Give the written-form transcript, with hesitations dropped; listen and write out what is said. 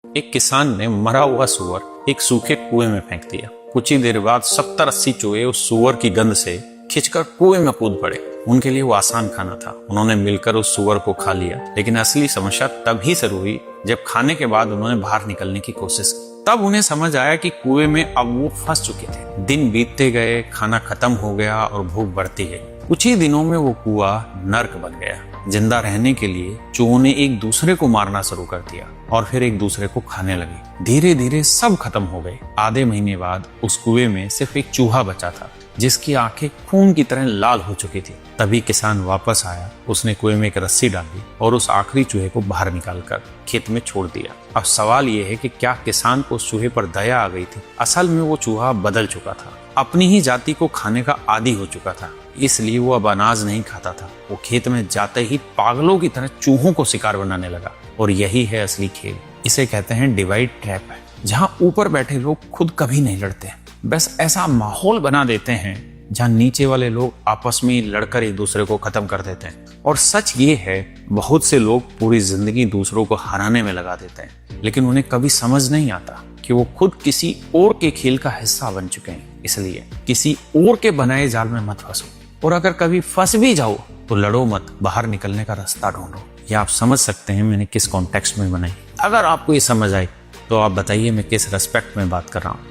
एक किसान ने मरा हुआ सुअर एक सूखे कुएं में फेंक दिया। कुछ ही देर बाद 70-80 चूहे उस सुअर की गंध से खिंचकर कुएं में कूद पड़े। उनके लिए वो आसान खाना था, उन्होंने मिलकर उस सुअर को खा लिया। लेकिन असली समस्या तभी शुरू हुई जब खाने के बाद उन्होंने बाहर निकलने की कोशिश की। तब उन्हें समझ आया कि कुएं में अब वो फंस चुके थे। दिन बीतते गए, खाना खत्म हो गया और भूख बढ़ती गई। कुछ ही दिनों में वो कुआं नर्क बन गया। जिंदा रहने के लिए चूहों ने एक दूसरे को मारना शुरू कर दिया और फिर एक दूसरे को खाने लगे। धीरे धीरे सब खत्म हो गए। आधे महीने बाद उस कुएं में सिर्फ एक चूहा बचा था जिसकी आंखें खून की तरह लाल हो चुकी थी। तभी किसान वापस आया। उसने कुएं में एक रस्सी डाली और उस आखिरी चूहे को बाहर निकालकर खेत में छोड़ दिया। अब सवाल यह है कि क्या किसान को उस चूहे पर दया आ गई थी? असल में वो चूहा बदल चुका था, अपनी ही जाति को खाने का आदी हो चुका था। इसलिए वो अब अनाज नहीं खाता था। वो खेत में जाते ही पागलों की तरह चूहों को शिकार बनाने लगा। और यही है असली खेल। इसे कहते हैं डिवाइड ट्रैप, जहां ऊपर बैठे लोग खुद कभी नहीं लड़ते, बस ऐसा माहौल बना देते हैं जहां नीचे वाले लोग आपस में लड़कर एक दूसरे को खत्म कर देते हैं। और सच ये है, बहुत से लोग पूरी जिंदगी दूसरों को हराने में लगा देते हैं, लेकिन उन्हें कभी समझ नहीं आता कि वो खुद किसी और के खेल का हिस्सा बन चुके हैं। इसलिए किसी और के बनाए जाल में मत फंसो, और अगर कभी फंस भी जाओ तो लड़ो मत, बाहर निकलने का रास्ता ढूंढो। ये आप समझ सकते हैं मैंने किस कॉन्टेक्स्ट में बनाई। अगर आपको ये समझ आई तो आप बताइए मैं किस रेस्पेक्ट में बात कर रहा हूँ।